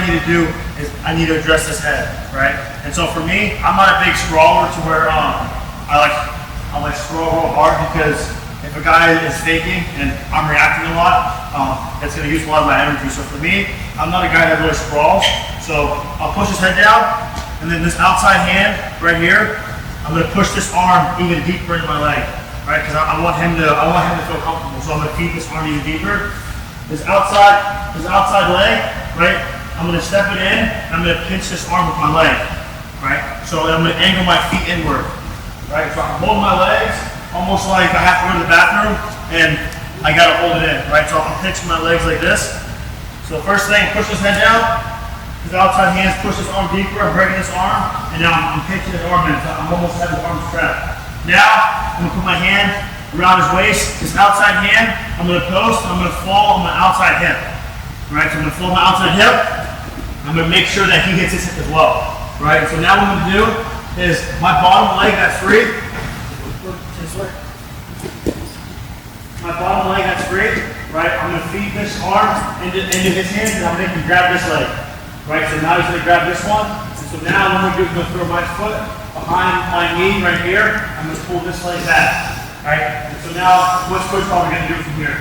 I need to do is I need to address this head, right? And so for me, I'm not a big sprawler to where I like sprawl real hard, because if a guy is faking and I'm reacting a lot, it's going to use a lot of my energy. So for me, I'm not a guy that really sprawls. So I'll push his head down, and then this outside hand right here, I'm going to push this arm even deeper into my leg, right? Because I want him to feel comfortable. So I'm going to feed this arm even deeper. This outside leg, right? I'm going to step it in, and I'm going to pinch this arm with my leg, right? So I'm going to angle my feet inward, right? So I'm holding my legs almost like I have to go to the bathroom, and I got to hold it in, right? So I'm pinching my legs like this. So first thing, push this head down. His outside hands push this arm deeper. I'm breaking this arm, and now I'm pinching his arm in. So I'm almost having his arm strapped. Now I'm going to put my hand around his waist. His outside hand, I'm going to post. I'm going to fall on my outside hip. Right? So I'm going to fall on my outside hip. I'm going to make sure that he hits his hip as well. Right? So now what I'm going to do is my bottom leg that's free. My bottom leg that's free. Right? I'm going to feed this arm into his hands, and I'm going to make him grab this leg. Right, so now he's going to grab this one. And so now what I'm going to do is going to throw my foot behind my knee right here. I'm going to pull this leg back. Right? And so now what's Coach probably going to do from here?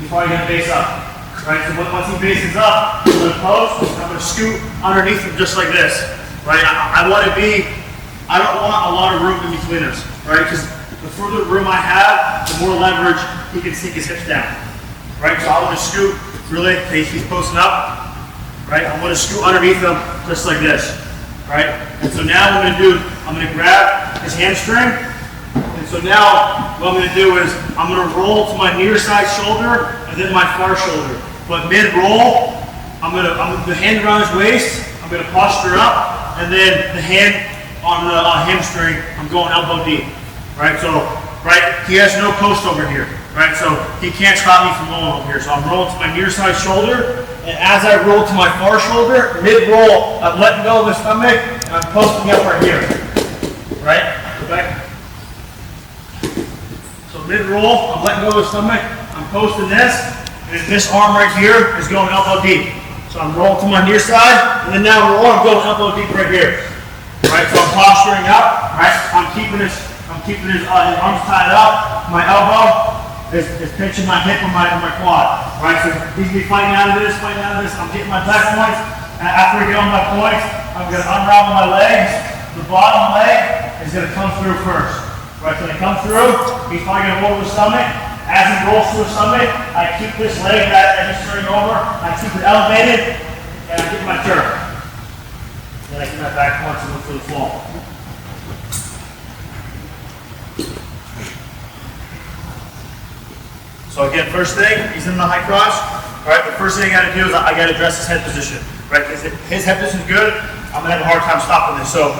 He's probably going to base up. Right? So once he bases up, I'm going to post. I'm going to scoot underneath him just like this. Right? I don't want a lot of room in between us. Right? Because the further room I have, the more leverage he can sink his hips down. Right? So I'm going to scoot really. He's posting up. Right? I'm going to scoot underneath him just like this. Right? And so now what I'm going to do, I'm going to grab his hamstring. And so now what I'm going to do is I'm going to roll to my near side shoulder and then my far shoulder. But mid-roll, the hand around his waist, I'm going to posture up, and then the hand on the hamstring, I'm going elbow deep. Right? So, right, he has no post over here. Right? So he can't stop me from rolling over here. So I'm rolling to my near side shoulder. And as I roll to my far shoulder, mid-roll, I'm letting go of the stomach, and I'm posting up right here. Right? Go back. So mid-roll, I'm letting go of the stomach, I'm posting this, and this arm right here is going elbow deep. So I'm rolling to my near side, and then now I'm going elbow deep right here. Right? So I'm posturing up, right? I'm keeping his arms tied up, my elbow is pinching my hip on my quad, right? So he's gonna be fighting out of this, I'm getting my back points, and after I get on my points, I'm gonna unravel my legs. The bottom leg is gonna come through first, right? So when it comes through, he's probably gonna roll to the stomach. As he rolls to the stomach, I keep this leg that he's turning over, I keep it elevated, and I get my turn. Then I get my back points and look for the fall. So again, first thing, he's in the high cross. All right, the first thing I got to do is I got to address his head position. Right, because if his head position is good, I'm gonna have a hard time stopping this. So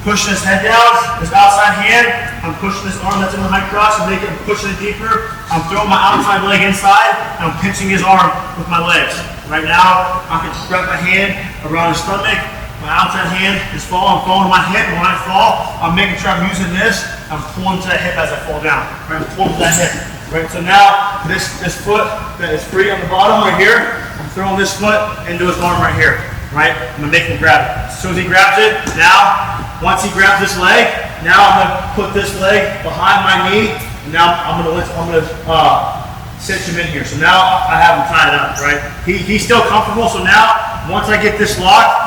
pushing his head down, his outside hand, I'm pushing this arm that's in the high cross and making him pushing it deeper. I'm throwing my outside leg inside, and I'm pinching his arm with my legs. Right now, I can wrap my hand around his stomach. My outside hand is falling, I'm falling to my hip, and when I fall, I'm making sure I'm using this. I'm pulling to that hip as I fall down. Right, I'm pulling to that hip. Right, so now this foot that is free on the bottom right here, I'm throwing this foot into his arm right here. Right, I'm gonna make him grab it. As soon as he grabs it, now once he grabs this leg, now I'm gonna put this leg behind my knee, and now I'm gonna cinch him in here. So now I have him tied up. Right, he's still comfortable. So now once I get this locked,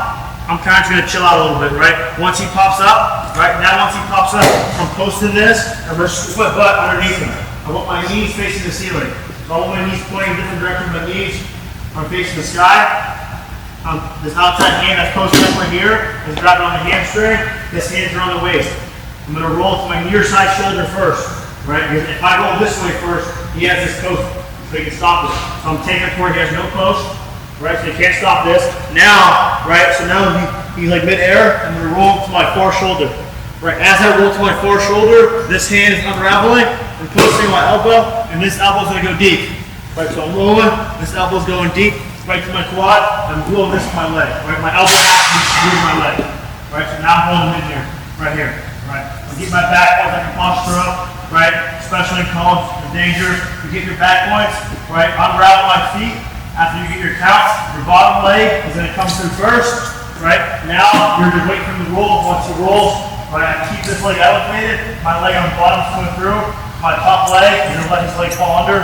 I'm kind of gonna chill out a little bit. Right, once he pops up, once he pops up, I'm posting this. I'm gonna put butt underneath him. I want my knees facing the ceiling. So I want my knees pointing in different directions. My knees are facing the sky. This outside hand that's posted up right here is grabbing on the hamstring. This hand's are on the waist. I'm going to roll to my near side shoulder first. Right? Because if I roll this way first, he has this post, so he can stop it. So I'm taking it where he has no post. Right? So he can't stop this. Now, right? So now he's like mid-air. I'm going to roll to my far shoulder. Right? As I roll to my far shoulder, this hand is unraveling. I'm posting my elbow, and this elbow's gonna go deep. Right, so I'm rolling, this elbow's going deep, right to my quad, I'm rolling this to my leg. Right, my elbow is through my leg. Right, so now I'm holding him in here, right here. Right, I'm getting my back points, I can posture up, right, especially in college, the danger, you get your back points, right, unravel my feet. After you get your count, your bottom leg is going to come through first, right? Now you're just waiting for the roll. Once it rolls, right, I keep this leg elevated. My leg on the bottom is coming through. My top leg is going to let his leg fall under,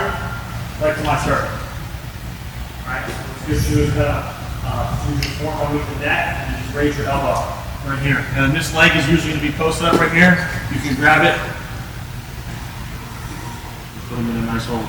right to my circle. Right? What's good to do is use your form underneath the neck and just raise your elbow right here. And this leg is usually going to be posted up right here. You can grab it, put them in a nice hold.